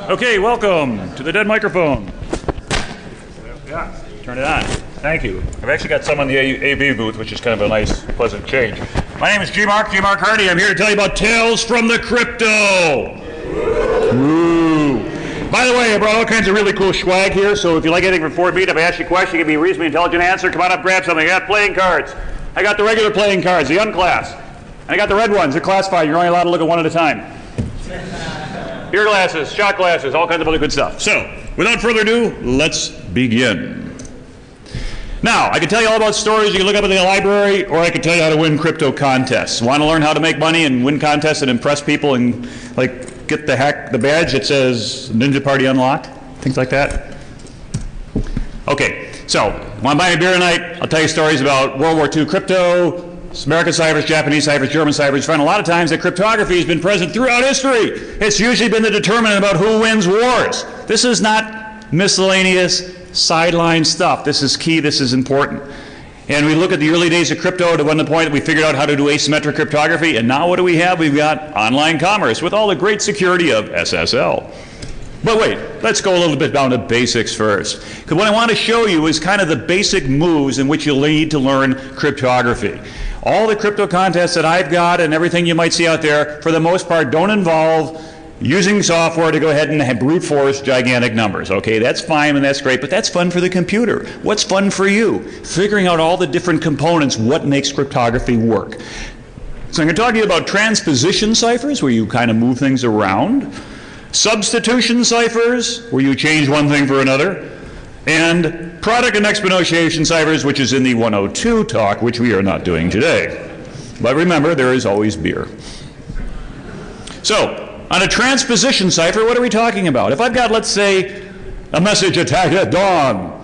Okay, welcome to the dead microphone. Yeah, turn it on. Thank you. I've actually got some on the AV booth, which is kind of a nice, pleasant change. My name is G-Mark Hardy. I'm here to tell you about Tales from the Crypto. Woo. By the way, I brought all kinds of really cool swag here, so if you like anything from Fort Meade, if I ask you a question, give me a reasonably intelligent answer, come on up, grab something. I got playing cards. I got the regular playing cards, the unclass. And I got the red ones, they're classified. You're only allowed to look at one at a time. Beer glasses, shot glasses, all kinds of other good stuff. So, without further ado, let's begin. Now, I can tell you all about stories you can look up in the library, or I can tell you how to win crypto contests. Want to learn how to make money and win contests and impress people and like get the badge that says Ninja Party Unlocked? Things like that? Okay, so, want to buy me a beer tonight? I'll tell you stories about World War II crypto, American ciphers, Japanese ciphers, German ciphers. You find a lot of times that cryptography has been present throughout history. It's usually been the determinant about who wins wars. This is not miscellaneous sideline stuff. This is key, this is important. And we look at the early days of crypto to the point that we figured out how to do asymmetric cryptography, and now what do we have? We've got online commerce with all the great security of SSL. But wait, let's go a little bit down to basics first. Because what I want to show you is kind of the basic moves in which you'll need to learn cryptography. All the crypto contests that I've got and everything you might see out there, for the most part, don't involve using software to go ahead and brute force gigantic numbers. Okay, that's fine and that's great, but that's fun for the computer. What's fun for you? Figuring out all the different components, what makes cryptography work. So I'm going to talk to you about transposition ciphers, where you kind of move things around. Substitution ciphers, where you change one thing for another. And product and exponentiation ciphers, which is in the 102 talk, which we are not doing today. But remember, there is always beer. So, on a transposition cipher, what are we talking about? If I've got, let's say, a message attack at dawn,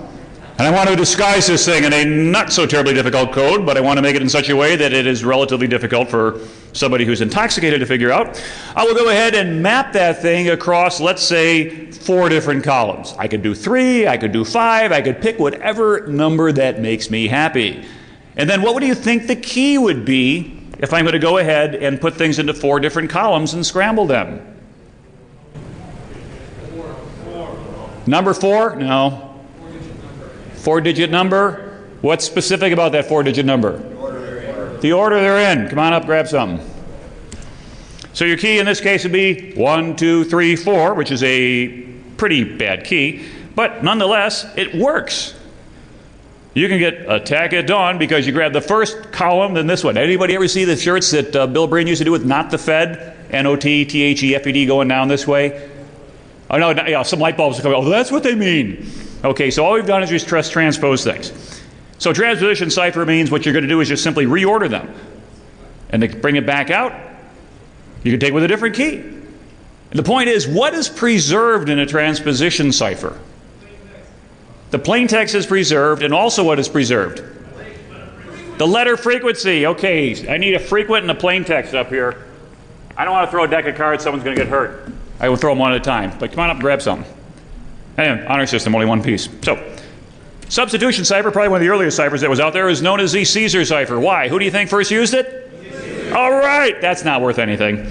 and I want to disguise this thing in a not so terribly difficult code, but I want to make it in such a way that it is relatively difficult for somebody who's intoxicated to figure out, I will go ahead and map that thing across, let's say, 4 different columns. I could do 3, I could do 5, I could pick whatever number that makes me happy. And then what would you think the key would be if I'm going to go ahead and put things into 4 different columns and scramble them? Number 4? No. 4-digit number? What's specific about that 4-digit number? The order they're in. Come on up, grab something. So your key in this case would be 1, 2, 3, 4, which is a pretty bad key, but nonetheless, it works. You can get attack at dawn because you grab the first column, then this one. Anybody ever see the shirts that Bill Breen used to do with not the Fed? N-O-T-T-H-E-F-E-D going down this way? Oh no, yeah, some light bulbs will come out. Oh, that's what they mean. Okay, so all we've done is just transpose things. So transposition cipher means what you're going to do is just simply reorder them. And to bring it back out, you can take with a different key. And the point is, what is preserved in a transposition cipher? The plain text is preserved, and also what is preserved? The letter frequency. Okay, I need a frequent and a plain text up here. I don't want to throw a deck of cards, someone's going to get hurt. I will throw them one at a time. But come on up and grab some. Anyway, honor system, only one piece. So, substitution cipher, probably one of the earliest ciphers that was out there, is known as the Caesar cipher. Why? Who do you think first used it? Caesar. All right, that's not worth anything.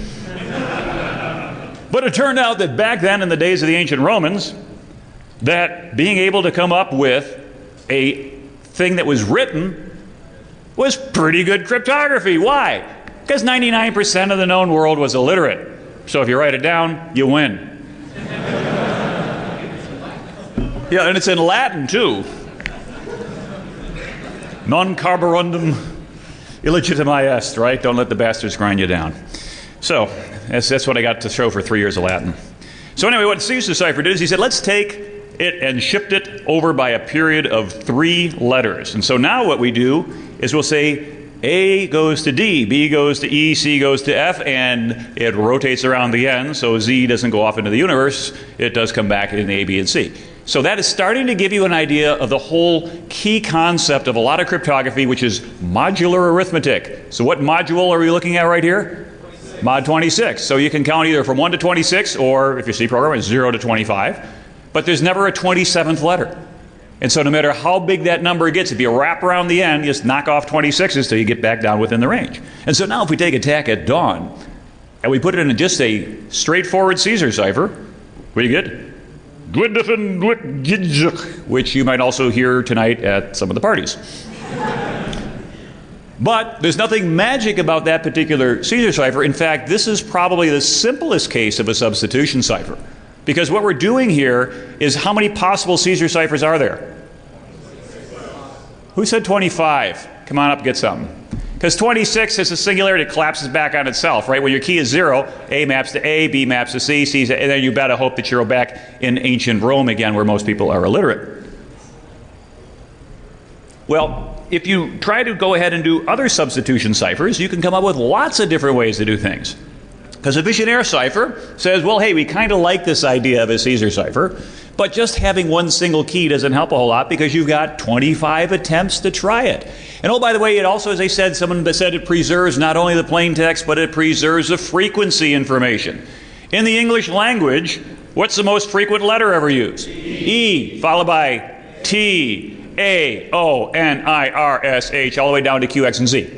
But it turned out that back then in the days of the ancient Romans, that being able to come up with a thing that was written was pretty good cryptography. Why? Because 99% of the known world was illiterate. So if you write it down, you win. Yeah, and it's in Latin, too. Non carborundum illegitimi est, right? Don't let the bastards grind you down. So, that's what I got to show for 3 years of Latin. So anyway, what Caesar cipher did is he said, let's take it and shift it over by a period of 3 letters. And so now what we do is we'll say A goes to D, B goes to E, C goes to F, and it rotates around the end, so Z doesn't go off into the universe. It does come back in A, B, and C. So that is starting to give you an idea of the whole key concept of a lot of cryptography, which is modular arithmetic. So what module are we looking at right here? 26. Mod 26. So you can count either from 1 to 26, or if you're C programmer, 0 to 25. But there's never a 27th letter. And so no matter how big that number gets, if you wrap around the end, you just knock off 26s till you get back down within the range. And so now if we take attack at dawn, and we put it in just a straightforward Caesar cipher, Pretty good. Which you might also hear tonight at some of the parties. But there's nothing magic about that particular Caesar cipher. In fact, this is probably the simplest case of a substitution cipher. Because what we're doing here is, how many possible Caesar ciphers are there? Who said 25? Come on up, get something. Because 26 is a singularity, it collapses back on itself, right? When your key is 0, A maps to A, B maps to C, C, and then you better hope that you're back in ancient Rome again, where most people are illiterate. Well, if you try to go ahead and do other substitution ciphers, you can come up with lots of different ways to do things. Because a Vigenère cipher says, well, hey, we kind of like this idea of a Caesar cipher, but just having one single key doesn't help a whole lot, because you've got 25 attempts to try it. And oh, by the way, it also, as I said, someone said it preserves not only the plain text, but it preserves the frequency information. In the English language, what's the most frequent letter ever used? E, followed by T, A, O, N, I, R, S, H, all the way down to Q, X, and Z.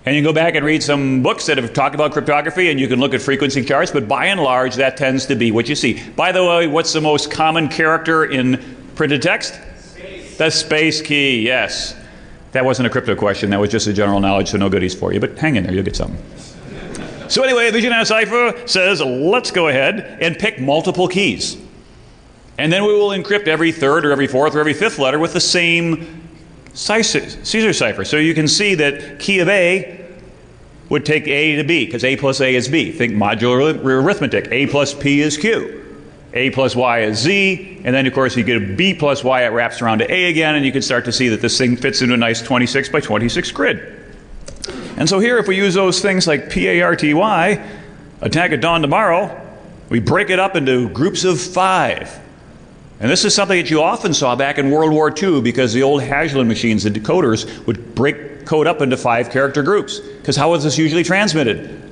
And you can go back and read some books that have talked about cryptography, and you can look at frequency charts, but by and large, that tends to be what you see. By the way, what's the most common character in printed text? Space. The space key, yes. That wasn't a crypto question, that was just a general knowledge, so no goodies for you, but hang in there, you'll get something. So anyway, a Vigenère cipher says, let's go ahead and pick multiple keys. And then we will encrypt every third or every fourth or every fifth letter with the same Caesar cipher. So you can see that key of A would take A to B, because A plus A is B. Think modular arithmetic. A plus P is Q. A plus Y is Z. And then, of course, you get a B plus Y, it wraps around to A again, and you can start to see that this thing fits into a nice 26 by 26 grid. And so here, if we use those things like PARTY, attack at dawn tomorrow, we break it up into groups of 5. And this is something that you often saw back in World War II, because the old Hagelin machines, the decoders, would break code up into 5-character groups. Because how was this usually transmitted?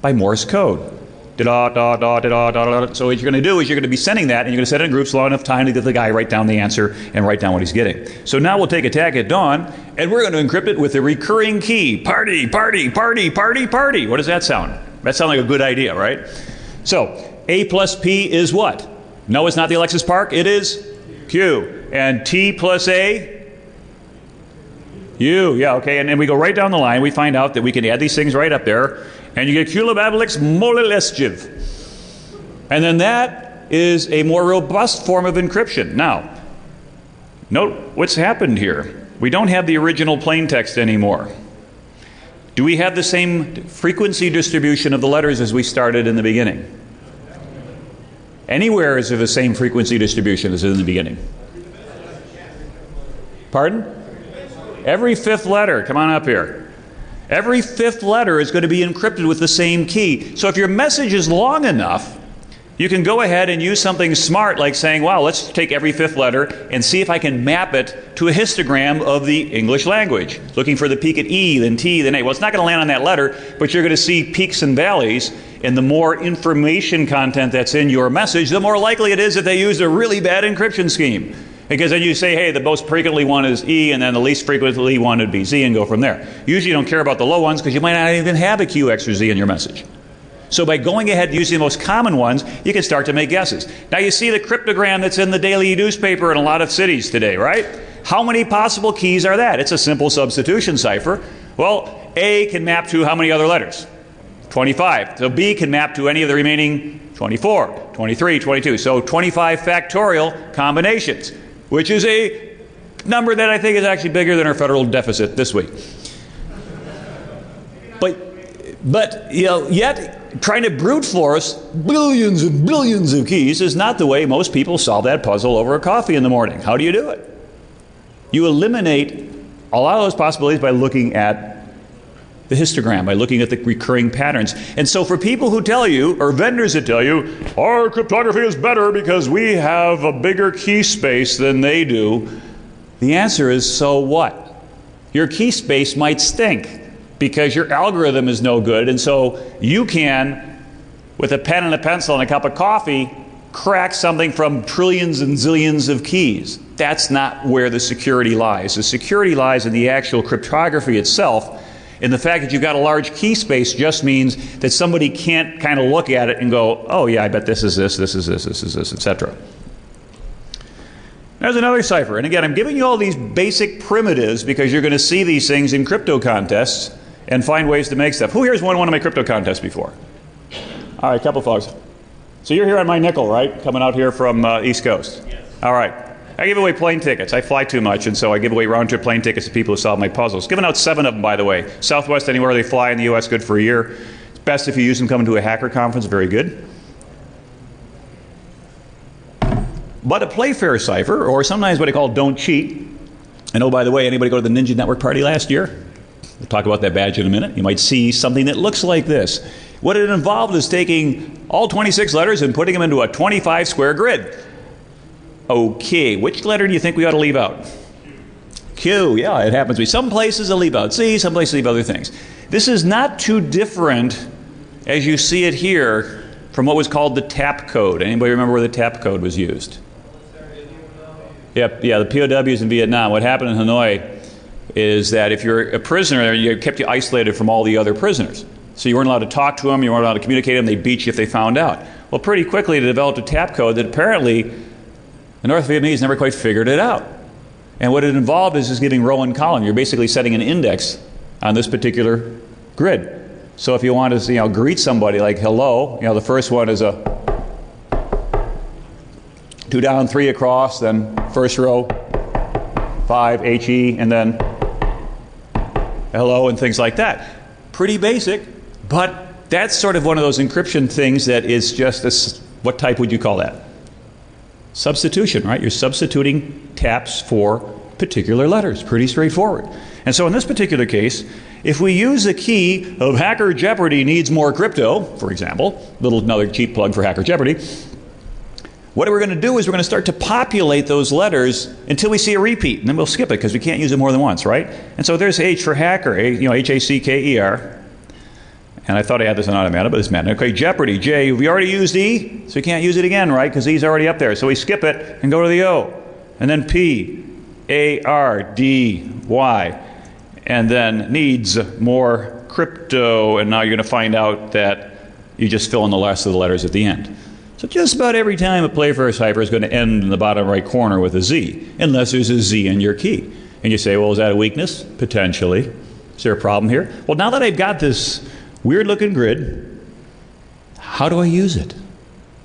By Morse code. Da da da da da da. So what you're going to do is you're going to be sending that, and you're going to send it in groups long enough time to get the guy write down the answer and write down what he's getting. So now we'll take attack at dawn, and we're going to encrypt it with a recurring key. Party, party, party, party, party. What does that sound? That sounds like a good idea, right? So A plus P is what? No, it's not the Alexis Park. It is Q. And T plus A? U. Yeah, okay. And then we go right down the line. We find out that we can add these things right up there. And you get Kulababelix Molilesjiv. And then that is a more robust form of encryption. Now, note what's happened here. We don't have the original plain text anymore. Do we have the same frequency distribution of the letters as we started in the beginning? Anywhere is of the same frequency distribution as in the beginning. Pardon? Every fifth letter, come on up here. Every fifth letter is going to be encrypted with the same key. So if your message is long enough, you can go ahead and use something smart like saying, wow, let's take every fifth letter and see if I can map it to a histogram of the English language. Looking for the peak at E, then T, then A. Well, it's not going to land on that letter, but you're going to see peaks and valleys. And the more information content that's in your message, the more likely it is that they used a really bad encryption scheme. Because then you say, hey, the most frequently one is E, and then the least frequently one would be Z, and go from there. Usually you don't care about the low ones, because you might not even have a Q, X, or Z in your message. So by going ahead and using the most common ones, you can start to make guesses. Now you see the cryptogram that's in the daily newspaper in a lot of cities today, right? How many possible keys are that? It's a simple substitution cipher. Well, A can map to how many other letters? 25. So B can map to any of the remaining 24, 23, 22. So 25 factorial combinations, which is a number that I think is actually bigger than our federal deficit this week. But you know, yet trying to brute force billions and billions of keys is not the way most people solve that puzzle over a coffee in the morning. How do you do it? You eliminate a lot of those possibilities by looking at the histogram, by looking at the recurring patterns. And so for people who tell you, or vendors that tell you, our cryptography is better because we have a bigger key space than they do, the answer is, so what? Your key space might stink because your algorithm is no good, and so you can, with a pen and a pencil and a cup of coffee, crack something from trillions and zillions of keys. That's not where the security lies. The security lies in the actual cryptography itself. And the fact that you've got a large key space just means that somebody can't kind of look at it and go, oh yeah, I bet this is this, this is this, this is this, etc. There's another cipher. And again, I'm giving you all these basic primitives because you're going to see these things in crypto contests and find ways to make stuff. Who here's won one of my crypto contests before? All right, a couple folks. So you're here on my nickel, right? Coming out here from East Coast. Yes. All right. I give away plane tickets. I fly too much, and so I give away round-trip plane tickets to people who solve my puzzles. Giving out 7 of them, by the way. Southwest, anywhere they fly in the U.S., good for a year. It's best if you use them coming to a hacker conference. Very good. But a Playfair cipher, or sometimes what I call don't cheat. And oh, by the way, anybody go to the Ninja Network party last year? We'll talk about that badge in a minute. You might see something that looks like this. What it involved is taking all 26 letters and putting them into a 25 square grid. Okay, which letter do you think we ought to leave out? Q. Yeah, it happens to be. Some places they'll leave out C, some places leave other things. This is not too different, as you see it here, from what was called the TAP code. Anybody remember where the TAP code was used? Yep, yeah, the POWs in Vietnam. What happened in Hanoi is that if you're a prisoner, you kept you isolated from all the other prisoners. So you weren't allowed to talk to them, you weren't allowed to communicate with them, they'd beat you if they found out. Well, pretty quickly they developed a TAP code that apparently the North Vietnamese never quite figured it out. And what it involved is just giving row and column. You're basically setting an index on this particular grid. So if you want to greet somebody like hello, the first one is a 2 down, 3 across, then first row, 5, HE, and then hello and things like that. Pretty basic, but that's sort of one of those encryption things that is just what type would you call that? Substitution, right? You're substituting taps for particular letters. Pretty straightforward. And so in this particular case, if we use the key of Hacker Jeopardy needs more crypto, for example, another cheap plug for Hacker Jeopardy, what we're going to do is we're going to start to populate those letters until we see a repeat, and then we'll skip it because we can't use it more than once, right? And so there's H for hacker, H-A-C-K-E-R. And I thought I had this on automatic, but it's meant. Okay, Jeopardy, J, we already used E, so we can't use it again, right? Because E's already up there. So we skip it and go to the O. And then P, A, R, D, Y. And then needs more crypto, and now you're going to find out that you just fill in the last of the letters at the end. So just about every time a Playfair cipher is going to end in the bottom right corner with a Z, unless there's a Z in your key. And you say, well, is that a weakness? Potentially. Is there a problem here? Well, now that I've got this weird-looking grid, how do I use it?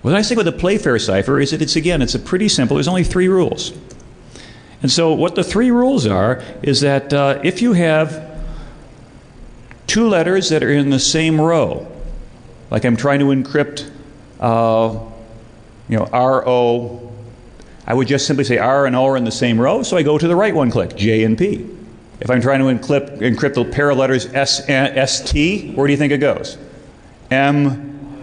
Well, the nice thing with the Playfair cipher is that it's a pretty simple. There's only 3 rules. And so what the 3 rules are is that if you have 2 letters that are in the same row, like I'm trying to encrypt R-O, I would just simply say R and O are in the same row, so I go to the right one click, J and P. If I'm trying to encrypt the pair of letters S-T, where do you think it goes? M-Y,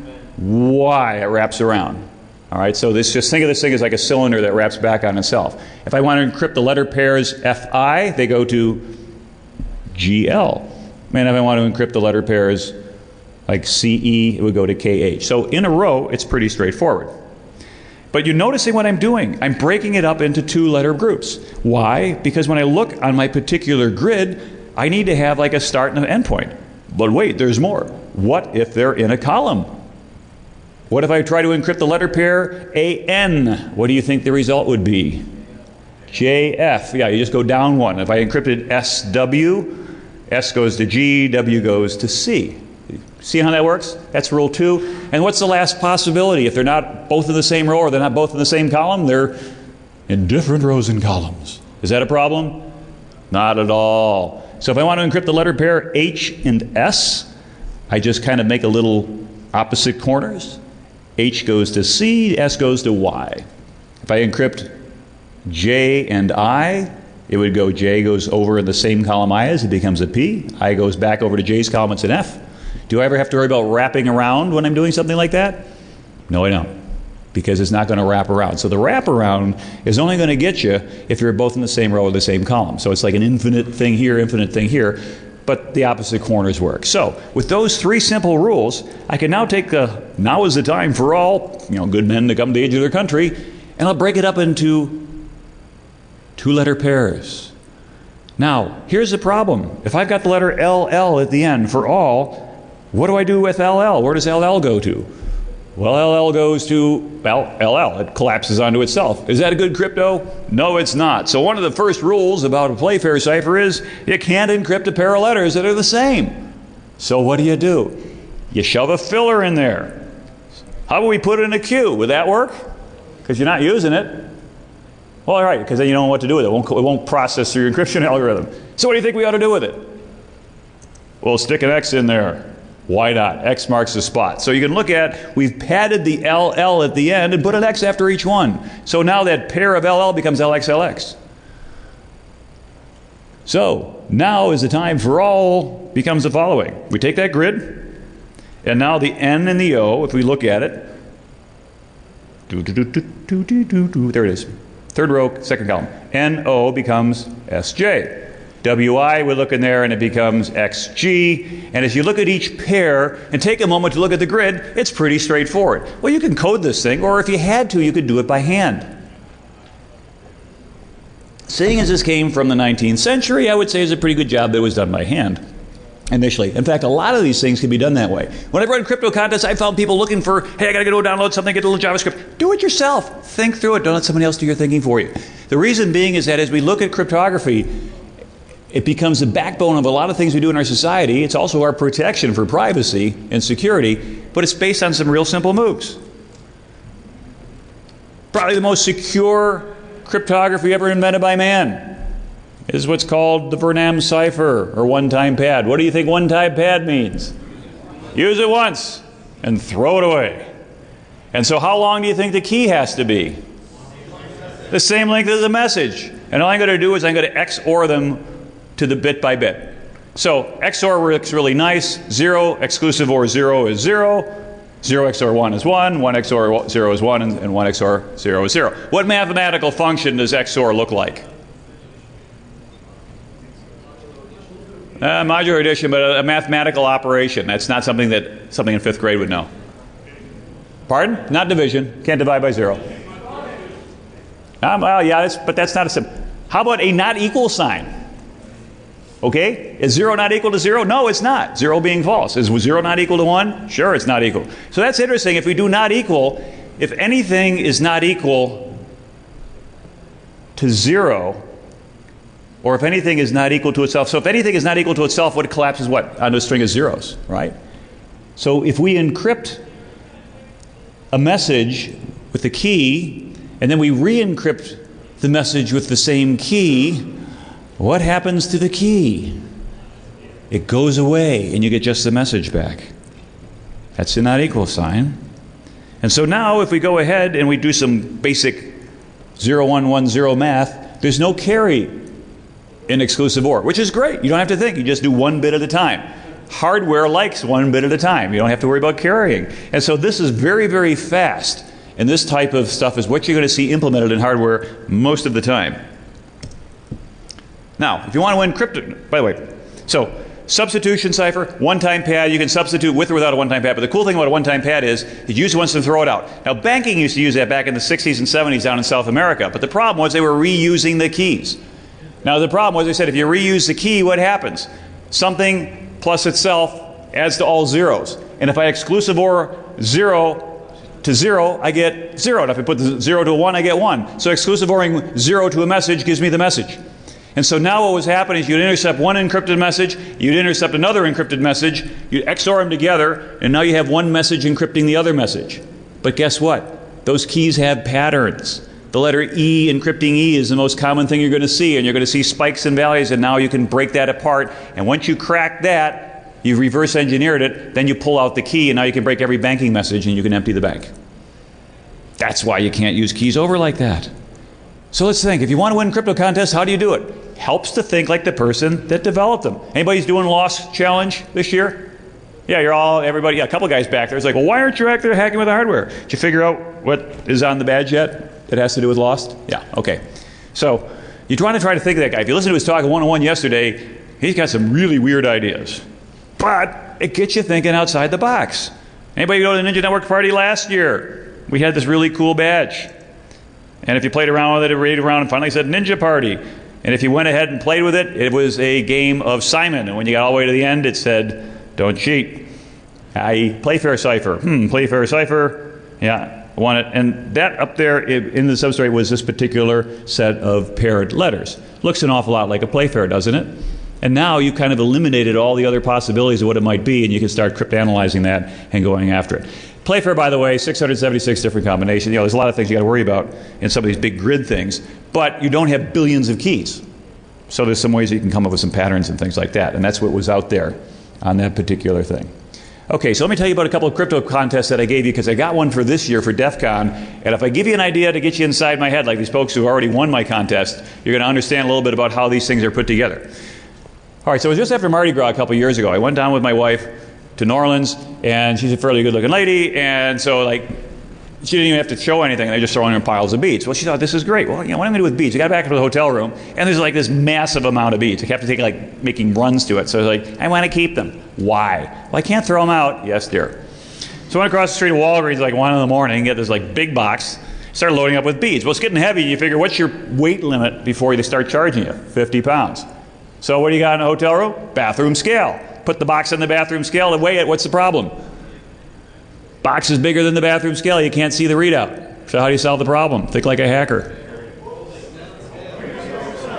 it wraps around. All right, so just think of this thing as like a cylinder that wraps back on itself. If I want to encrypt the letter pairs F-I, they go to G-L. And if I want to encrypt the letter pairs like C-E, it would go to K-H. So in a row, it's pretty straightforward. But you're noticing what I'm doing. I'm breaking it up into 2-letter groups. Why? Because when I look on my particular grid, I need to have like a start and an end point. But wait, there's more. What if they're in a column? What if I try to encrypt the letter pair A-N? What do you think the result would be? J-F. Yeah, you just go down one. If I encrypted S-W, S goes to G, W goes to C. See how that works? That's rule 2. And what's the last possibility? If they're not both in the same row or they're not both in the same column, they're in different rows and columns. Is that a problem? Not at all. So if I want to encrypt the letter pair H and S, I just kind of make a little opposite corners. H goes to C, S goes to Y. If I encrypt J and I, it would go J goes over in the same column I is, it becomes a P. I goes back over to J's column, it's an F. Do I ever have to worry about wrapping around when I'm doing something like that? No, I don't. Because it's not going to wrap around. So the wraparound is only going to get you if you're both in the same row or the same column. So it's like an infinite thing here, but the opposite corners work. So with those 3 simple rules, I can now take now is the time for all good men to come to the age of their country, and I'll break it up into 2-letter pairs. Now, here's the problem. If I've got the letter LL at the end for all, what do I do with LL? Where does LL go to? Well, LL goes to, well, LL. It collapses onto itself. Is that a good crypto? No, it's not. So one of the first rules about a Playfair cipher is you can't encrypt a pair of letters that are the same. So what do? You shove a filler in there. How about we put it in a queue? Would that work? Because you're not using it. Well, all right, because then you don't know what to do with it. It won't process through your encryption algorithm. So what do you think we ought to do with it? We'll stick an X in there. Why not? X marks the spot. So you can look at, we've padded the LL at the end and put an X after each one. So now that pair of LL becomes LXLX. So now is the time for all becomes the following. We take that grid, and now the N and the O, if we look at it, there it is. Third row, second column. NO becomes SJ. WI, we look in there and it becomes XG. And as you look at each pair and take a moment to look at the grid, it's pretty straightforward. Well, you can code this thing, or if you had to, you could do it by hand. Seeing as this came from the 19th century, I would say it's a pretty good job that it was done by hand initially. In fact, a lot of these things can be done that way. When I run crypto contests, I found people looking for, hey, I got to go download something, get a little JavaScript. Do it yourself. Think through it. Don't let somebody else do your thinking for you. The reason being is that as we look at cryptography, it becomes the backbone of a lot of things we do in our society. It's also our protection for privacy and security, but it's based on some real simple moves. Probably the most secure cryptography ever invented by man is what's called the Vernam cipher, or one-time pad. What do you think one-time pad means? Use it once and throw it away. And so how long do you think the key has to be? The same length as the message. And all I'm going to do is I'm going to XOR them to the bit by bit. So XOR works really nice. 0 exclusive OR 0 is 0. 0 XOR 1 is 1. 1 XOR 0 is 1. And 1 XOR 0 is 0. What mathematical function does XOR look like? Modular addition, but a mathematical operation. That's not something in fifth grade would know. Pardon? Not division. Can't divide by 0. Well, yeah, but that's not a simple. How about a not equal sign? Okay? Is 0 not equal to 0? No, it's not. 0 being false. Is 0 not equal to 1? Sure, it's not equal. So that's interesting. If we do not equal, if anything is not equal to 0, or if anything is not equal to itself. So if anything is not equal to itself, what collapses what? Onto a string of zeros, right? So if we encrypt a message with a key, and then we re-encrypt the message with the same key, what happens to the key? It goes away, and you get just the message back. That's a not equal sign. And so now if we go ahead and we do some basic 0110 math, there's no carry in exclusive OR, which is great. You don't have to think. You just do one bit at a time. Hardware likes one bit at a time. You don't have to worry about carrying. And so this is very, very fast. And this type of stuff is what you're going to see implemented in hardware most of the time. Now, if you want to encrypt it, by the way, so substitution cipher, one-time pad, you can substitute with or without a one-time pad. But the cool thing about a one-time pad is you use it once and throw it out. Now, banking used to use that back in the 60s and 70s down in South America. But the problem was they were reusing the keys. Now, the problem was, I said, if you reuse the key, what happens? Something plus itself adds to all zeros. And if I exclusive OR 0 to 0, I get 0. And if I put the 0 to a 1, I get 1. So exclusive ORing 0 to a message gives me the message. And so now what was happening is you'd intercept one encrypted message, you'd intercept another encrypted message, you'd XOR them together, and now you have one message encrypting the other message. But guess what? Those keys have patterns. The letter E encrypting E is the most common thing you're going to see, and you're going to see spikes and valleys, and now you can break that apart. And once you crack that, you've reverse engineered it, then you pull out the key, and now you can break every banking message, and you can empty the bank. That's why you can't use keys over like that. So let's think. If you want to win crypto contests, how do you do it? Helps to think like the person that developed them. Anybody's doing Lost Challenge this year? Yeah, everybody, a couple guys back there. It's like, well, why aren't you out there hacking with the hardware? Did you figure out what is on the badge yet that has to do with Lost? Yeah, okay. So you're trying to think of that guy. If you listen to his talk at 101 yesterday, he's got some really weird ideas. But it gets you thinking outside the box. Anybody go to the Ninja Network party last year? We had this really cool badge. And if you played around with it, and read around and finally said Ninja Party, And if you went ahead and played with it, it was a game of Simon. And when you got all the way to the end, it said, don't cheat. Playfair cipher. Playfair cipher. Yeah, won it. And that up there in the substrate was this particular set of paired letters. Looks an awful lot like a Playfair, doesn't it? And now you kind of eliminated all the other possibilities of what it might be, and you can start cryptanalyzing that and going after it. Playfair, by the way, 676 different combinations. There's a lot of things you got to worry about in some of these big grid things, but you don't have billions of keys. So there's some ways you can come up with some patterns and things like that, and that's what was out there on that particular thing. Okay, so let me tell you about a couple of crypto contests that I gave you, because I got one for this year for DEF CON, and if I give you an idea to get you inside my head, like these folks who already won my contest, you're going to understand a little bit about how these things are put together. All right, so it was just after Mardi Gras a couple years ago. I went down with my wife to New Orleans, and she's a fairly good-looking lady, and so like she didn't even have to show anything. They just throwing in piles of beads. Well, she thought, this is great. Well, what am I going to do with beads? We got back to the hotel room, and there's like this massive amount of beads. I kept to take like making runs to it. So I was like, I want to keep them. Why? Well, I can't throw them out. Yes, dear. So I went across the street to Walgreens like 1 in the morning, get this like big box, started loading up with beads. Well, it's getting heavy. You figure, what's your weight limit before they start charging you? 50 pounds. So what do you got in a hotel room? Bathroom scale. Put the box on the bathroom scale and weigh it. What's the problem? Box is bigger than the bathroom scale. You can't see the readout. So how do you solve the problem? Think like a hacker.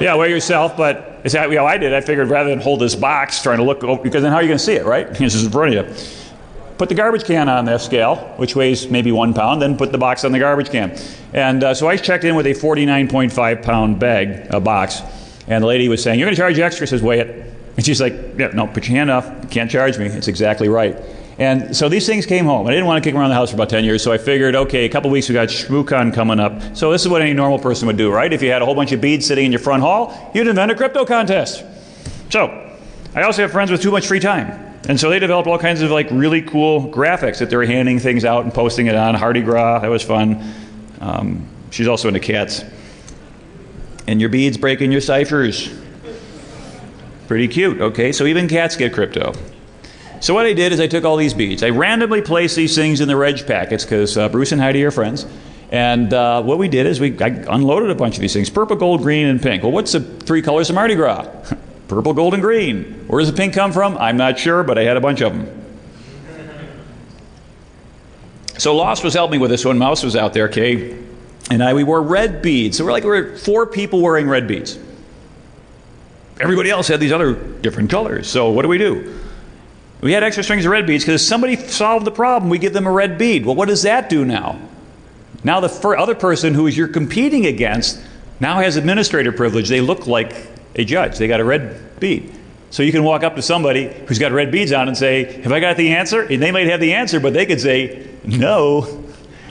Yeah, weigh yourself, but it's how I did. I figured rather than hold this box trying to look, because then how are you going to see it, right? It's just in front of you. Put the garbage can on the scale, which weighs maybe 1 pound, then put the box on the garbage can. And so I checked in with a 49.5 pound bag, a box, and the lady was saying, you're going to charge extra. Says, weigh it. And she's like, yeah, no, put your hand up. You can't charge me. It's exactly right. And so these things came home. I didn't want to kick them around the house for about 10 years, so I figured, okay, a couple weeks we got ShmooCon coming up. So this is what any normal person would do, right? If you had a whole bunch of beads sitting in your front hall, you'd invent a crypto contest. So I also have friends with too much free time. And so they developed all kinds of like really cool graphics that they were handing things out and posting it on. Mardi Gras, that was fun. She's also into cats. And your beads breaking your ciphers. Pretty cute, okay? So even cats get crypto. So what I did is I took all these beads. I randomly placed these things in the reg packets because Bruce and Heidi are friends. And what we did is I unloaded a bunch of these things. Purple, gold, green, and pink. Well, what's the 3 colors of Mardi Gras? Purple, gold, and green. Where does the pink come from? I'm not sure, but I had a bunch of them. So Lost was helping me with this one. Mouse was out there, okay? And we wore red beads. So we're 4 people wearing red beads. Everybody else had these other different colors. So what do? We had extra strings of red beads because if somebody solved the problem, we give them a red bead. Well, what does that do now? Now the other person who you're competing against now has administrator privilege. They look like a judge. They got a red bead. So you can walk up to somebody who's got red beads on and say, have I got the answer? And they might have the answer, but they could say, no.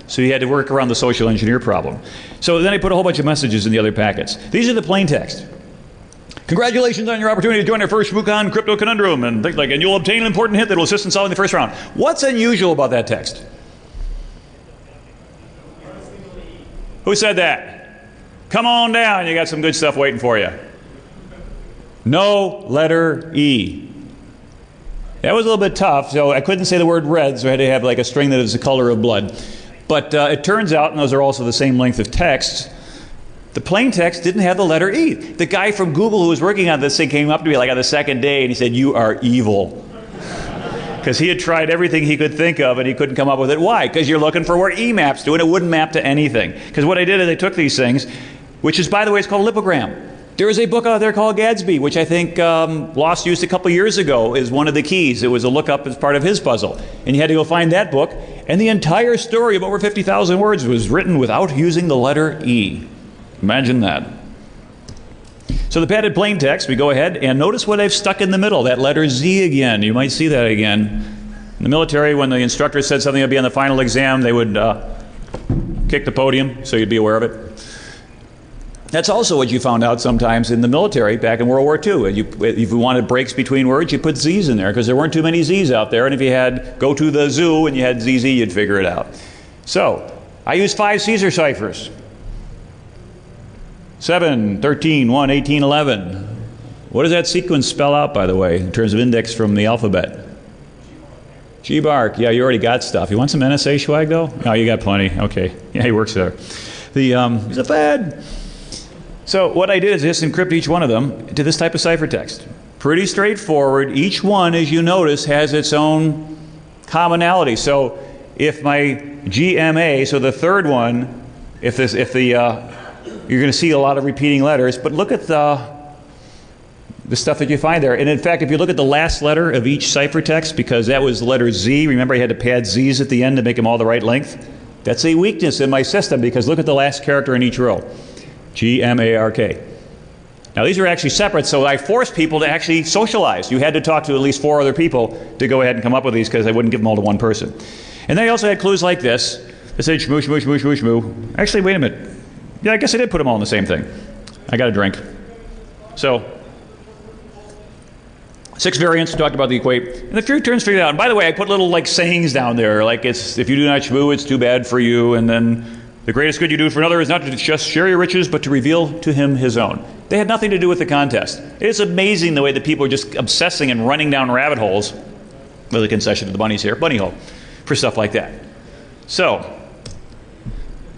So you had to work around the social engineer problem. So then I put a whole bunch of messages in the other packets. These are the plain text. Congratulations on your opportunity to join our first ShmooCon Crypto Conundrum, and things like, and you'll obtain an important hint that will assist in solving the first round. What's unusual about that text? Who said that? Come on down, you got some good stuff waiting for you. No letter E. That was a little bit tough, so I couldn't say the word red, so I had to have like a string that is the color of blood. But it turns out, and those are also the same length of text, the plain text didn't have the letter E. The guy from Google who was working on this thing came up to me like on the second day and he said, you are evil. Because he had tried everything he could think of and he couldn't come up with it. Why? Because you're looking for where E maps to and it wouldn't map to anything. Because what I did is I took these things, which is, by the way, it's called Lipogram. There is a book out there called Gatsby, which I think Lost used a couple years ago as one of the keys. It was a lookup as part of his puzzle. And you had to go find that book. And the entire story of over 50,000 words was written without using the letter E. Imagine that. So the padded plain text, we go ahead and notice what I've stuck in the middle, that letter Z again. You might see that again. In the military, when the instructor said something would be on the final exam, they would kick the podium, so you'd be aware of it. That's also what you found out sometimes in the military back in World War II. If you wanted breaks between words, you put Z's in there because there weren't too many Z's out there. And if you had go to the zoo and you had ZZ, you'd figure it out. So I used 5 Caesar ciphers. 7, 13, 1, 18, 11. What does that sequence spell out, by the way, in terms of index from the alphabet? G-Bark. Yeah, you already got stuff. You want some NSA swag, though? No, you got plenty. Okay. Yeah, he works there. He's a fad. So what I did is just encrypt each one of them to this type of ciphertext. Pretty straightforward. Each one, as you notice, has its own commonality. So if my GMA, so the third one, you're going to see a lot of repeating letters, but look at the stuff that you find there. And in fact, if you look at the last letter of each ciphertext, because that was the letter Z, remember I had to pad Z's at the end to make them all the right length? That's a weakness in my system, because look at the last character in each row. G-M-A-R-K. Now these are actually separate, so I forced people to actually socialize. You had to talk to at least 4 other people to go ahead and come up with these, because I wouldn't give them all to one person. And then I also had clues like this. It said shmoo, shmoo, shmoo, shmoo, shmoo. Actually, wait a minute. Yeah, I guess I did put them all in the same thing. I got a drink. So, 6 variants, talked about the equate. And the few terms figured out. And by the way, I put little like sayings down there, like if you do not shmoo, it's too bad for you. And then the greatest good you do for another is not to just share your riches, but to reveal to him his own. They had nothing to do with the contest. It's amazing the way that people are just obsessing and running down rabbit holes, with a concession to the bunnies here, bunny hole, for stuff like that. So,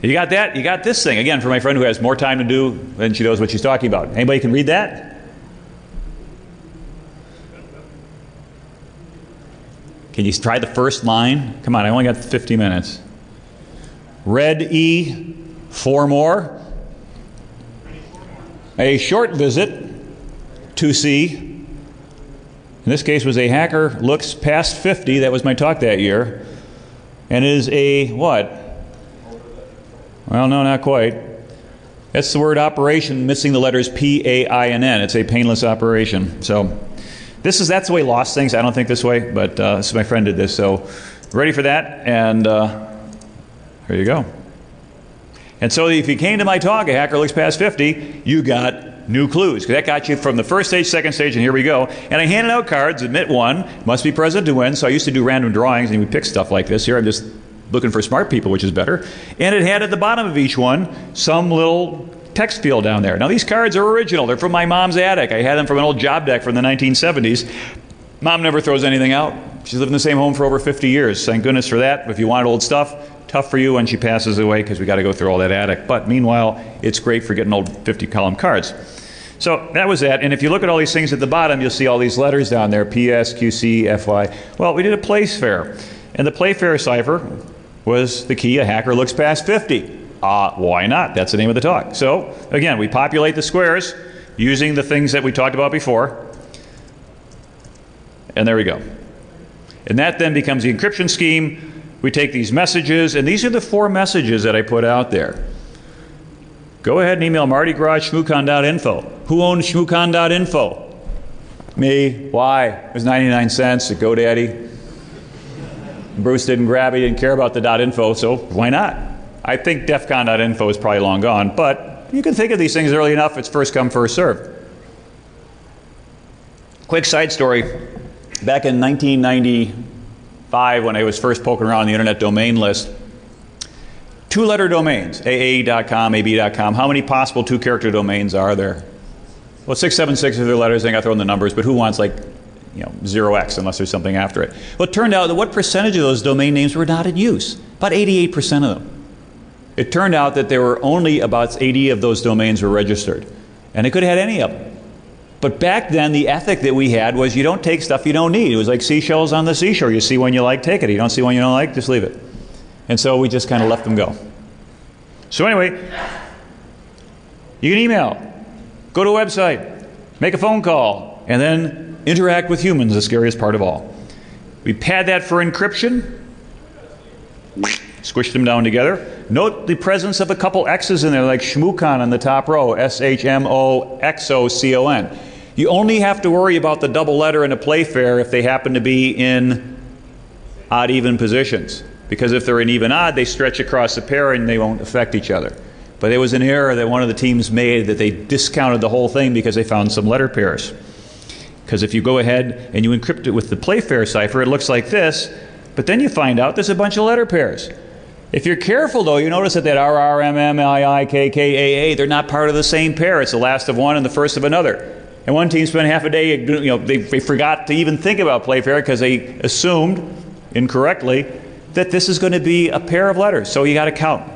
you got that? You got this thing. Again, for my friend who has more time to do than she knows what she's talking about. Anybody can read that? Can you try the first line? Come on, I only got 50 minutes. Red E, 4 more. A short visit to see. In this case was a hacker looks past 50. That was my talk that year. And is a what? Well, no, not quite. That's the word operation, missing the letters P-A-I-N-N. It's a painless operation. So that's the way Lost thinks. I don't think this way, but my friend did this. So ready for that, and there you go. And so if you came to my talk, a hacker looks past 50, you got new clues. Because that got you from the first stage, second stage, and here we go. And I handed out cards, admit one, must be present to win. So I used to do random drawings, and we pick stuff like this. Here I'm just looking for smart people, which is better. And it had at the bottom of each one some little text field down there. Now these cards are original. They're from my mom's attic. I had them from an old job deck from the 1970s. Mom never throws anything out. She's lived in the same home for over 50 years. Thank goodness for that. If you wanted old stuff, tough for you when she passes away because we got to go through all that attic. But meanwhile, it's great for getting old 50-column cards. So that was that. And if you look at all these things at the bottom, you'll see all these letters down there, PS, QC, FY. Well, we did a Playfair. And the Playfair cipher was the key. A hacker looks past 50. Why not? That's the name of the talk. So, again, we populate the squares using the things that we talked about before. And there we go. And that then becomes the encryption scheme. We take these messages, and these are the 4 messages that I put out there. Go ahead and email Marty Garage, shmoocon.info. Who owns shmoocon.info? Me. Why? It was 99 cents at GoDaddy. Bruce didn't grab it, he didn't care about the .info, so why not? I think defcon.info is probably long gone, but you can think of these things early enough. It's first come, first served. Quick side story. Back in 1995, when I was first poking around the internet domain list, 2-letter domains, AA.com, AB.com. How many possible 2-character domains are there? Well, 676 are their letters. I got to throw in the numbers, but who wants 0x unless there's something after it? Well, it turned out that what percentage of those domain names were not in use? About 88% of them. It turned out that there were only about 80 of those domains were registered. And they could have had any of them. But back then, the ethic that we had was you don't take stuff you don't need. It was like seashells on the seashore. You see one you like, take it. You don't see one you don't like, just leave it. And so we just kind of let them go. So anyway, you can email, go to a website, make a phone call, and then interact with humans, the scariest part of all. We pad that for encryption. Squish them down together. Note the presence of a couple X's in there, like shmoocon on the top row, S-H-M-O-X-O-C-O-N. You only have to worry about the double letter in a Playfair if they happen to be in odd-even positions. Because if they're in even-odd, they stretch across the pair and they won't affect each other. But there was an error that one of the teams made that they discounted the whole thing because they found some letter pairs. Because if you go ahead and you encrypt it with the Playfair cipher, it looks like this, but then you find out there's a bunch of letter pairs. If you're careful, though, you notice that RRMMIIKKAA, they're not part of the same pair. It's the last of one and the first of another. And one team spent half a day, they forgot to even think about Playfair because they assumed, incorrectly, that this is going to be a pair of letters. So you got to count.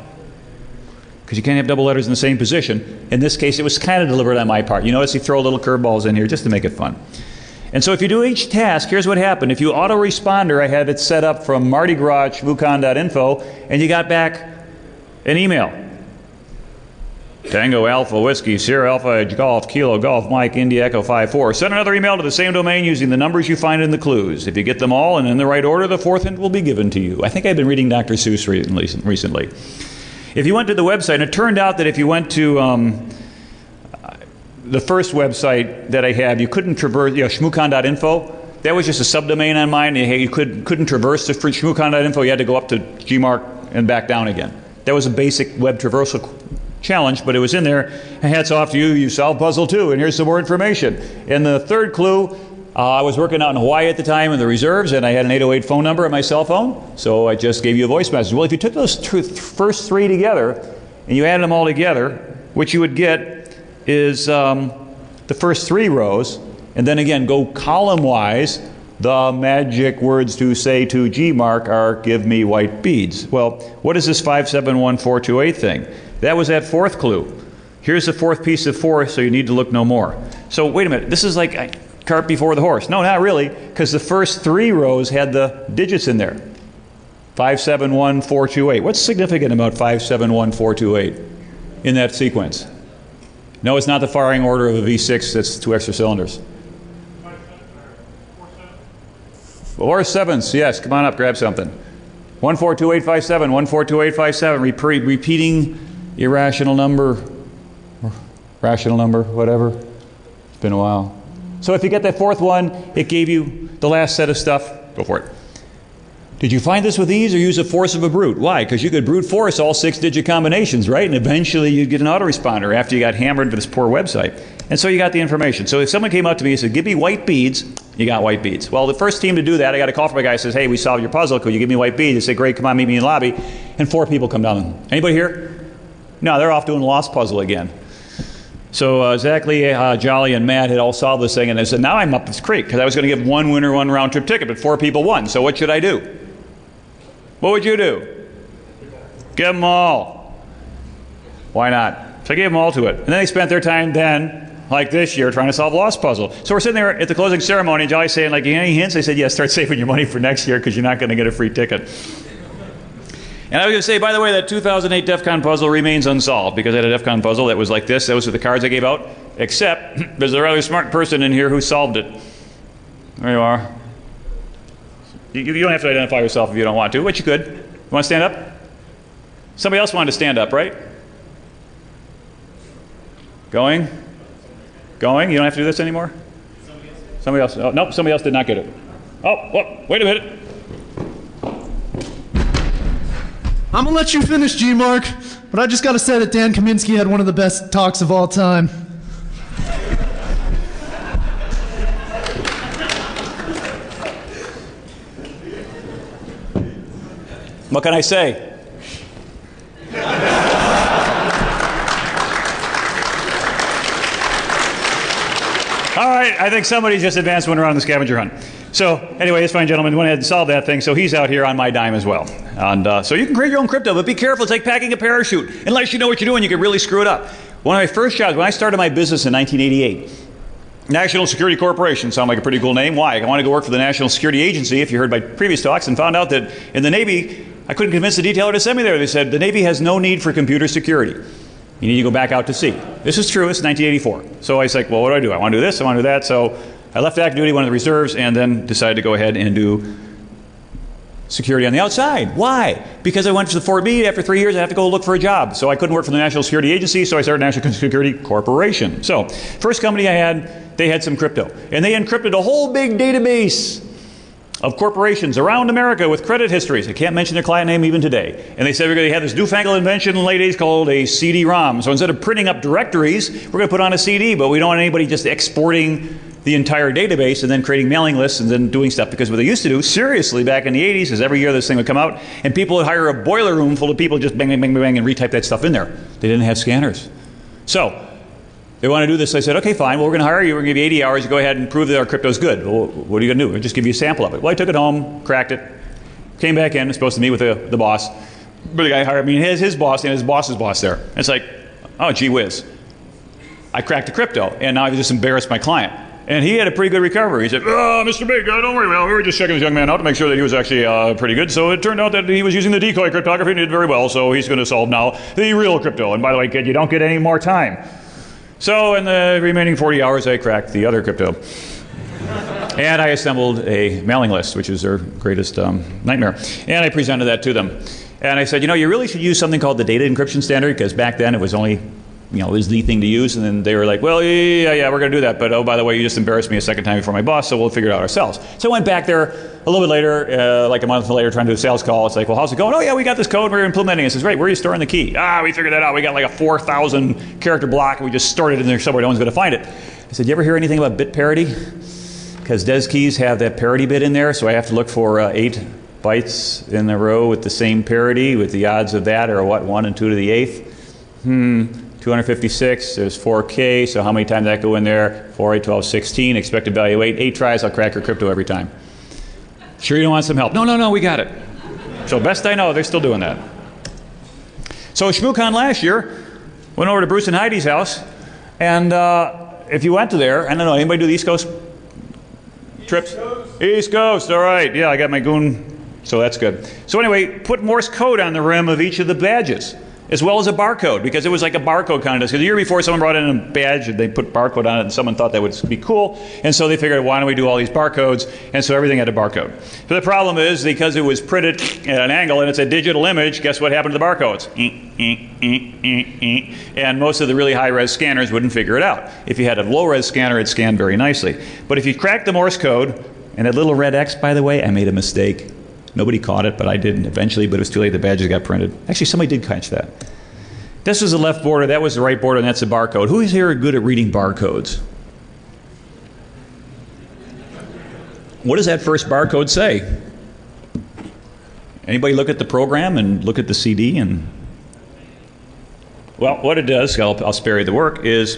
because you can't have double letters in the same position. In this case, it was kind of deliberate on my part. You notice you throw little curveballs in here just to make it fun. And so if you do each task, here's what happened. If you autoresponder, I had it set up from Mardi Gras, shmoocon.info, and you got back an email. Tango Alpha Whiskey, Sierra Alpha Edge Golf, Kilo Golf, Mike, India Echo 54. Send another email to the same domain using the numbers you find in the clues. If you get them all and in the right order, the fourth hint will be given to you. I think I've been reading Dr. Seuss recently. If you went to the website, and it turned out that if you went to the first website that I had, you couldn't traverse, shmoocon.info. That was just a subdomain on mine. You couldn't traverse the shmoocon.info. You had to go up to Gmark and back down again. That was a basic web traversal challenge, but it was in there. And hats off to you. You solved puzzle 2, and here's some more information. In the third clue, I was working out in Hawaii at the time in the reserves, and I had an 808 phone number on my cell phone, so I just gave you a voice message. Well, if you took those first 3 together, and you added them all together, what you would get is the first 3 rows, and then again go column-wise. The magic words to say to Gmark are, give me white beads. Well, what is this 571428 thing? That was that 4th clue. Here's the 4th piece of 4, so you need to look no more. So wait a minute, this is like cart before the horse. No, not really, because the first 3 rows had the digits in there. 571428. What's significant about 571428 in that sequence? No, it's not the firing order of a V6 that's 2 extra cylinders. 4 7s, yes, come on up, grab something. 142857, 142857, repeating irrational number, rational number, whatever. It's been a while. So if you get that 4th one, it gave you the last set of stuff. Go for it. Did you find this with ease or use the force of a brute? Why? Because you could brute force all 6-digit combinations, right? And eventually you'd get an autoresponder after you got hammered for this poor website. And so you got the information. So if someone came up to me and said, give me white beads, you got white beads. Well, the first team to do that, I got a call from a guy who says, hey, we solved your puzzle. Could you give me white beads? I say, great, come on, meet me in the lobby. And 4 people come down. Anybody here? No, they're off doing the lost puzzle again. So Zach Lee, Jolly, and Matt had all solved this thing. And they said, now I'm up this creek because I was going to give one winner one round-trip ticket, but 4 people won. So what should I do? What would you do? Give them all. Why not? So I gave them all to it. And then they spent their time then, like this year, trying to solve a lost puzzle. So we're sitting there at the closing ceremony, and Jolly's saying, like, any hints? I said, yeah, start saving your money for next year because you're not going to get a free ticket. And I was going to say, by the way, that 2008 DEF CON puzzle remains unsolved because I had a DEF CON puzzle that was like this. Those are the cards I gave out. Except there's a rather smart person in here who solved it. There you are. You don't have to identify yourself if you don't want to, but you could. You want to stand up? Somebody else wanted to stand up, right? Going? Going? You don't have to do this anymore? Somebody else. Oh, nope, somebody else did not get it. Oh, wait a minute. I'm going to let you finish, Gmark, but I just got to say that Dan Kaminsky had one of the best talks of all time. What can I say? All right, I think somebody just advanced one around the scavenger hunt. So anyway, this fine gentleman went ahead and solved that thing, so he's out here on my dime as well. And so you can create your own crypto, but be careful. It's like packing a parachute. Unless you know what you're doing, you can really screw it up. One of my first jobs, when I started my business in 1988, National Security Corporation sounded like a pretty cool name. Why? I wanted to go work for the National Security Agency, if you heard my previous talks, and found out that in the Navy, I couldn't convince the detailer to send me there. They said, the Navy has no need for computer security. You need to go back out to sea. This is true. It's 1984. So I was like, well, what do? I want to do this. I want to do that. So I left active duty, went to the reserves, and then decided to go ahead and do security on the outside. Why? Because I went to the Fort Meade. After 3 years, I have to go look for a job. So I couldn't work for the National Security Agency, so I started National Security Corporation. So first company I had, they had some crypto. And they encrypted a whole big database of corporations around America with credit histories. I can't mention their client name even today. And they said we're going to have this newfangled invention in the late 80s called a CD-ROM. So instead of printing up directories, we're going to put on a CD, but we don't want anybody just exporting the entire database and then creating mailing lists and then doing stuff. Because what they used to do, seriously, back in the 80s, is every year this thing would come out, and people would hire a boiler room full of people just bang, bang, bang, bang, and retype that stuff in there. They didn't have scanners. So they want to do this. So I said, okay, fine. Well, we're going to hire you. We're going to give you 80 hours. You go ahead and prove that our crypto's good. Well, what are you going to do? We'll just give you a sample of it. Well, I took it home, cracked it, came back in, was supposed to meet with the boss. But the guy hired me, and his boss and his boss's boss there. And it's like, oh, gee whiz. I cracked the crypto, and now I've just embarrassed my client. And he had a pretty good recovery. He said, oh, Mr. Big, don't worry, well, we were just checking this young man out to make sure that he was actually pretty good. So it turned out that he was using the decoy cryptography and did very well, so he's going to solve now the real crypto. And by the way, kid, you don't get any more time. So in the remaining 40 hours, I cracked the other crypto. And I assembled a mailing list, which is their greatest nightmare. And I presented that to them. And I said, you know, you really should use something called the data encryption standard, because back then it was only, you know, it was the thing to use. And then they were like, well, yeah, we're going to do that. But oh, by the way, you just embarrassed me a second time before my boss, so we'll figure it out ourselves. So I went back there a little bit later, like a month later, trying to do a sales call. It's like, well, how's it going? Oh, yeah, we got this code. We're implementing it. It says, great, where are you storing the key? We figured that out. We got like a 4,000 character block, and we just stored it in there somewhere. No one's going to find it. I said, you ever hear anything about bit parity? Because DES keys have that parity bit in there, so I have to look for 8 bytes in a row with the same parity, with the odds of that are what, 1 and 2 to the 8th? 256, there's 4K, so how many times did that go in there? 4, 8, 12, 16, expected value 8. 8 tries, I'll crack your crypto every time. Sure you don't want some help? No, we got it. So best I know, they're still doing that. So ShmooCon last year, went over to Bruce and Heidi's house, and if you went to there, I don't know, anybody do the East Coast trips? East Coast, all right. Yeah, I got my goon, so that's good. So anyway, put Morse code on the rim of each of the badges, as well as a barcode, because it was like a barcode contest. Because the year before, someone brought in a badge, and they put barcode on it, and someone thought that would be cool. And so they figured, why don't we do all these barcodes? And so everything had a barcode. But the problem is, because it was printed at an angle, and it's a digital image, guess what happened to the barcodes? And most of the really high-res scanners wouldn't figure it out. If you had a low-res scanner, it scanned very nicely. But if you cracked the Morse code, and that little red X, by the way, I made a mistake. Nobody caught it, but I didn't eventually, but it was too late. The badges got printed. Actually, somebody did catch that. This was the left border, that was the right border, and that's the barcode. Who is here good at reading barcodes? What does that first barcode say? Anybody look at the program and look at the CD? And well, what it does, I'll spare you the work, is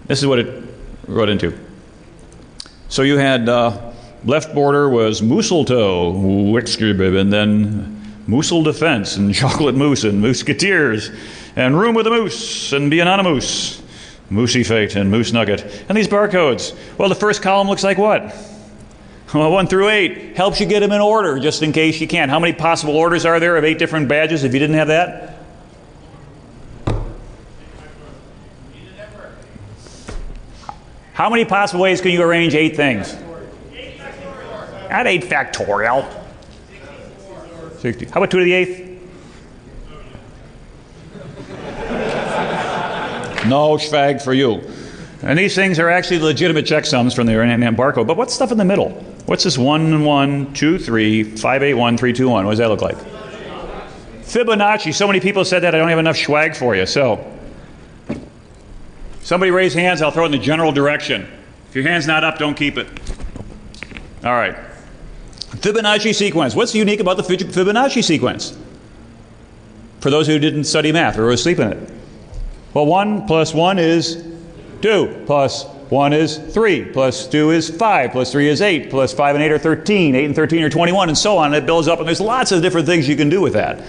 this is what it wrote into. So you had left border was Mooseltoe, and then Moosel Defense, and Chocolate Moose, and Mousketeers, and Room with a Moose, and Be Anonymous, Moosey Fate, and Moose Nugget. And these barcodes, well, the first column looks like what? Well, 1 through 8 helps you get them in order, just in case you can't. How many possible orders are there of 8 different badges if you didn't have that? How many possible ways can you arrange 8 things? Not 8 factorial. 60. How about 2 to the 8th? No schwag for you. And these things are actually legitimate checksums from the NAND barcode. But what's stuff in the middle? What's this 1, 1, 2, 3, 5, 8, 1, 3, 2, 1? What does that look like? Fibonacci. So many people said that I don't have enough schwag for you. So somebody raise hands, I'll throw it in the general direction. If your hand's not up, don't keep it. All right. Fibonacci sequence. What's unique about the Fibonacci sequence? For those who didn't study math or were asleep in it. Well, 1 plus 1 is 2, plus 1 is 3, plus 2 is 5, plus 3 is 8, plus 5 and 8 are 13, 8 and 13 are 21, and so on. It builds up, and there's lots of different things you can do with that.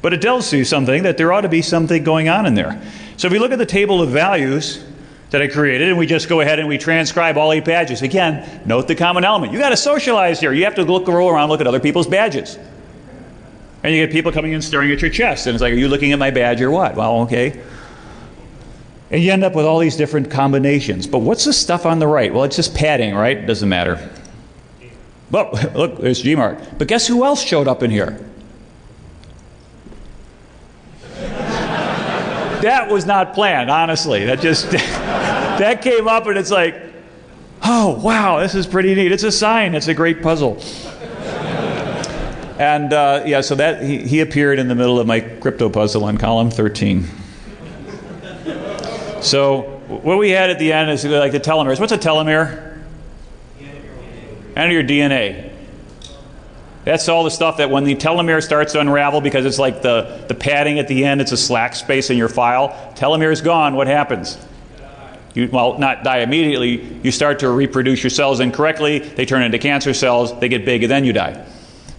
But it tells you something, that there ought to be something going on in there. So if you look at the table of values that I created, and we just go ahead and we transcribe all 8 badges. Again, note the common element. You got to socialize here. You have to roll around, look at other people's badges. And you get people coming in staring at your chest, and it's like, are you looking at my badge or what? Well, okay. And you end up with all these different combinations. But what's the stuff on the right? Well, it's just padding, right? It doesn't matter. Well, look, there's GMARC. But guess who else showed up in here? That was not planned, honestly. That just, that came up, and it's like, oh, wow, this is pretty neat. It's a sign. It's a great puzzle. And yeah, so that he appeared in the middle of my crypto puzzle on column 13. So what we had at the end is like the telomeres. What's a telomere? End of your DNA. That's all the stuff that when the telomere starts to unravel, because it's like the padding at the end, it's a slack space in your file. Telomere is gone, what happens? You, well, not die immediately. You start to reproduce your cells incorrectly. They turn into cancer cells. They get big, and then you die.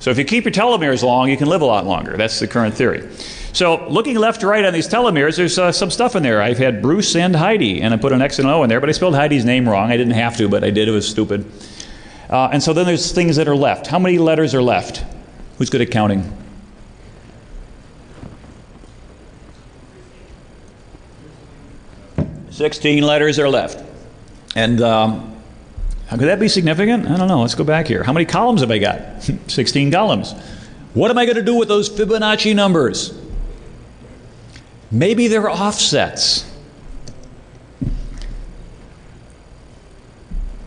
So if you keep your telomeres long, you can live a lot longer. That's the current theory. So looking left to right on these telomeres, there's some stuff in there. I've had Bruce and Heidi, and I put an X and O in there, but I spelled Heidi's name wrong. I didn't have to, but I did. It was stupid. And so then there's things that are left. How many letters are left? Who's good at counting? 16 letters are left. And how could that be significant? I don't know. Let's go back here. How many columns have I got? 16 columns. What am I going to do with those Fibonacci numbers? Maybe they're offsets.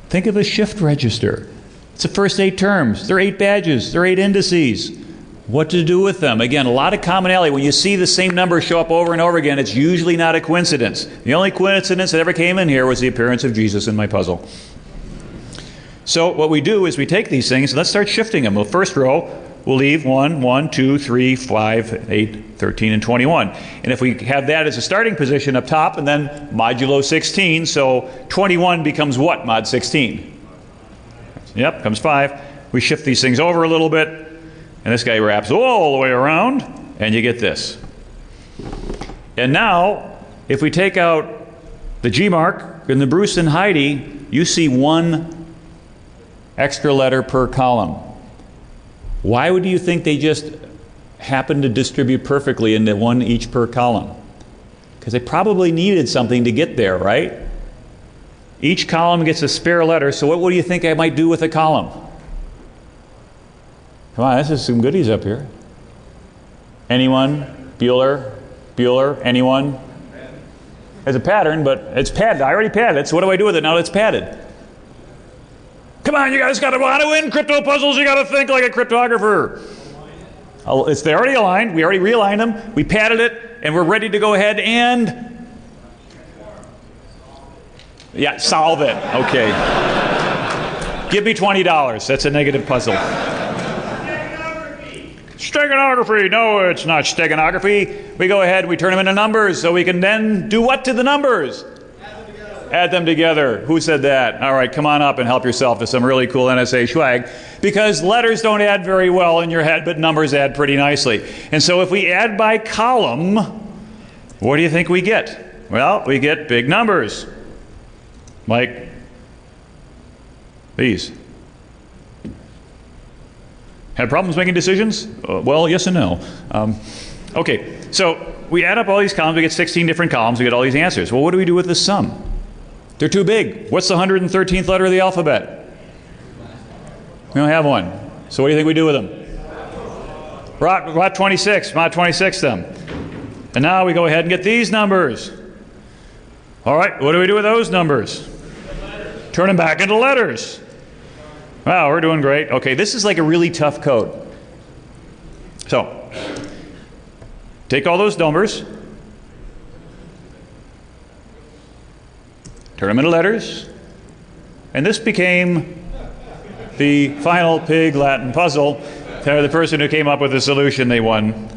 Think of a shift register. It's the first 8 terms. There are 8 badges. There are 8 indices. What to do with them? Again, a lot of commonality. When you see the same number show up over and over again, it's usually not a coincidence. The only coincidence that ever came in here was the appearance of Jesus in my puzzle. So what we do is we take these things and let's start shifting them. The first row, we'll leave 1, 1, 2, 3, 5, 8, 13, and 21. And if we have that as a starting position up top and then modulo 16, so 21 becomes what, mod 16? Yep, comes 5. We shift these things over a little bit, and this guy wraps all the way around, and you get this. And now, if we take out the G mark and the Bruce and Heidi, you see 1 extra letter per column. Why would you think they just happen to distribute perfectly into 1 each per column? Because they probably needed something to get there, right? Each column gets a spare letter, so what do you think I might do with a column? Come on, this is some goodies up here. Anyone? Bueller? Bueller? Anyone? There's a pattern, but it's padded. I already padded it, so what do I do with it now that it's padded? Come on, you guys got to want to win crypto puzzles. You got to think like a cryptographer. They're already aligned. We already realigned them. We padded it, and we're ready to go ahead and solve it. Okay. Give me $20. That's a negative puzzle. Steganography. No, it's not steganography. We go ahead and we turn them into numbers so we can then do what to the numbers? Add them together. Who said that? All right, come on up and help yourself to some really cool NSA swag. Because letters don't add very well in your head, but numbers add pretty nicely. And so if we add by column, what do you think we get? Well, we get big numbers. Like these. Had problems making decisions? Well, yes and no. Okay, so we add up all these columns. We get 16 different columns. We get all these answers. Well, what do we do with the sum? They're too big. What's the 113th letter of the alphabet? We don't have one. So what do you think we do with them? Mod 26. Mod 26 them. And now we go ahead and get these numbers. All right, what do we do with those numbers? Turn them back into letters. Wow, we're doing great. Okay, this is like a really tough code. So, take all those numbers, turn them into letters, and this became the final pig Latin puzzle. The person who came up with the solution, they won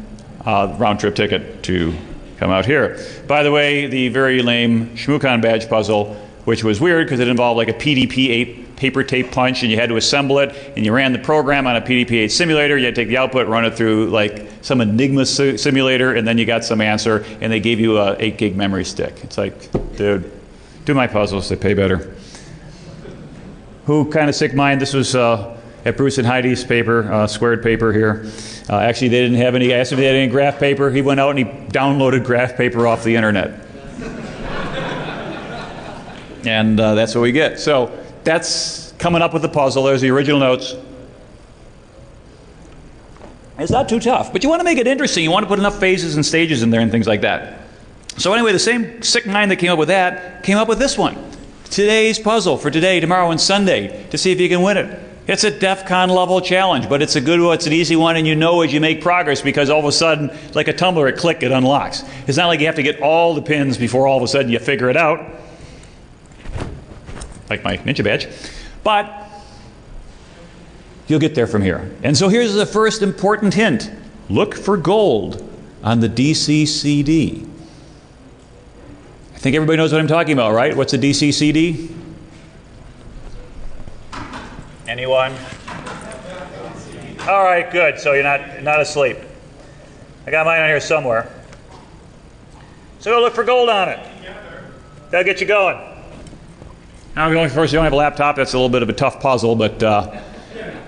a round-trip ticket to come out here. By the way, the very lame Shmoocon badge puzzle, which was weird because it involved like a PDP-8 paper tape punch, and you had to assemble it, and you ran the program on a PDP-8 simulator. You had to take the output, run it through like some Enigma simulator, and then you got some answer, and they gave you a 8 gig memory stick. It's like, dude, do my puzzles, they pay better. Who kind of sick mind? This was at Bruce and Heidi's paper, squared paper here. Actually, they didn't have any. I asked if they had any graph paper. He went out and he downloaded graph paper off the internet. And that's what we get. So that's coming up with the puzzle. There's the original notes. It's not too tough, but you want to make it interesting. You want to put enough phases and stages in there and things like that. So anyway, the same sick mind that came up with that came up with this one. Today's puzzle for today, tomorrow, and Sunday to see if you can win it. It's a DEF CON level challenge, but it's a good one, it's an easy one, and you know as you make progress because all of a sudden, like a tumbler, a click, it unlocks. It's not like you have to get all the pins before all of a sudden you figure it out. Like my ninja badge. But you'll get there from here. And so here's the first important hint. Look for gold on the DCCD. I think everybody knows what I'm talking about, right? What's a DCCD? Anyone? All right, good. So you're not asleep. I got mine on here somewhere. So go look for gold on it. That'll get you going. Now, first, you don't have a laptop. That's a little bit of a tough puzzle, but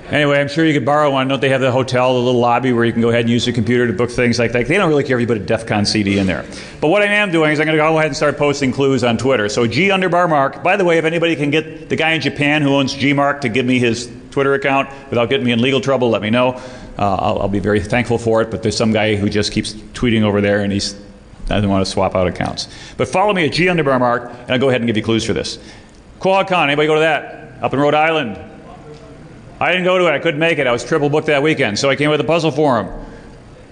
anyway, I'm sure you could borrow one. Don't they have the hotel, the little lobby where you can go ahead and use your computer to book things like that? They don't really care if you put a DEF CON CD in there. But what I am doing is I'm going to go ahead and start posting clues on Twitter. So G_Mark. By the way, if anybody can get the guy in Japan who owns Gmark to give me his Twitter account without getting me in legal trouble, let me know. I'll be very thankful for it. But there's some guy who just keeps tweeting over there and he doesn't want to swap out accounts. But follow me at G_Mark, and I'll go ahead and give you clues for this. Quahog-Con, anybody go to that? Up in Rhode Island. I didn't go to it. I couldn't make it. I was triple booked that weekend. So I came with a puzzle for him.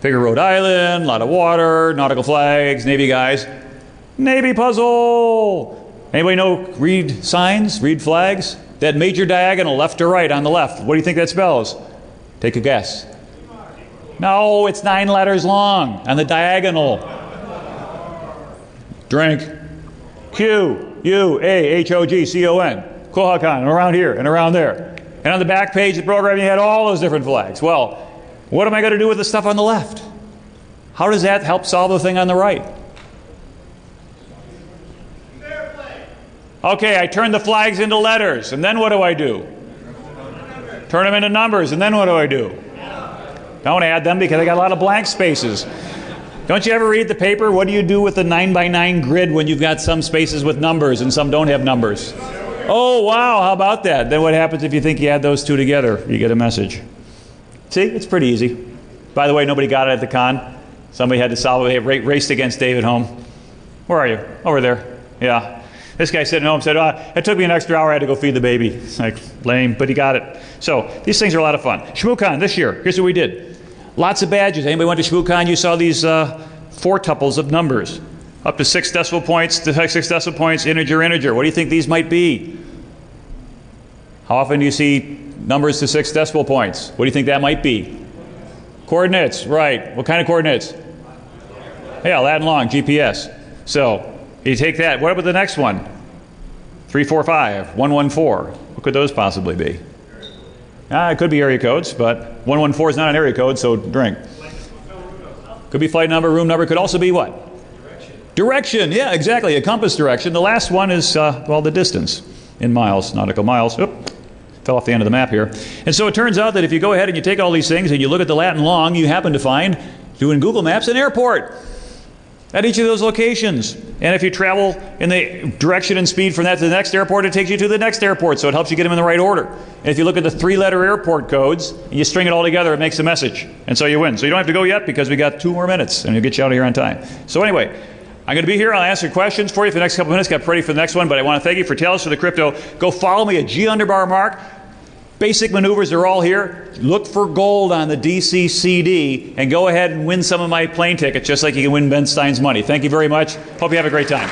Figure Rhode Island, a lot of water, nautical flags, Navy guys. Navy puzzle! Anybody know read signs, read flags? That major diagonal, left to right on the left. What do you think that spells? Take a guess. No, it's 9 letters long on the diagonal. Drink. Q-U-A-H-O-G-C-O-N. Quahog-Con, around here and around there. And on the back page of the program, you had all those different flags. Well, what am I going to do with the stuff on the left? How does that help solve the thing on the right? Okay, I turn the flags into letters, and then what do I do? Turn them into numbers, and then what do I do? Don't add them because I got a lot of blank spaces. Don't you ever read the paper? What do you do with the 9x9 grid when you've got some spaces with numbers and some don't have numbers? Oh, wow, how about that? Then what happens if you think you add those two together? You get a message. See, it's pretty easy. By the way, nobody got it at the con. Somebody had to solve it. They raced against David home. Where are you? Over there. Yeah. This guy sitting home said, it took me an extra hour. I had to go feed the baby. It's like, lame, but he got it. So these things are a lot of fun. ShmooCon this year, here's what we did. Lots of badges. Anybody went to ShmooCon? You saw these 4 tuples of numbers. Up to 6 decimal points, integer. What do you think these might be? How often do you see numbers to 6 decimal points? What do you think that might be? Coordinates, right. What kind of coordinates? Yeah, Latin long, GPS. So you take that. What about the next one? 345, 114. What could those possibly be? It could be area codes, but 114 is not an area code, so drink. Could be flight number, room number. Could also be what? Direction, yeah, exactly. A compass direction. The last one is, well, the distance in miles, nautical miles. Oop, fell off the end of the map here. And so it turns out that if you go ahead and you take all these things and you look at the Latin long, you happen to find, doing Google Maps, an airport at each of those locations. And if you travel in the direction and speed from that to the next airport, it takes you to the next airport, so it helps you get them in the right order. And if you look at the 3-letter airport codes, and you string it all together, it makes a message. And so you win. So you don't have to go yet because we got 2 more minutes, and we'll get you out of here on time. So anyway, I'm going to be here. I'll answer questions for you for the next couple minutes. Got ready for the next one, but I want to thank you for Tales for the Crypto. Go follow me at G_Mark. Basic maneuvers are all here. Look for gold on the DCCD and go ahead and win some of my plane tickets, just like you can win Ben Stein's money. Thank you very much. Hope you have a great time.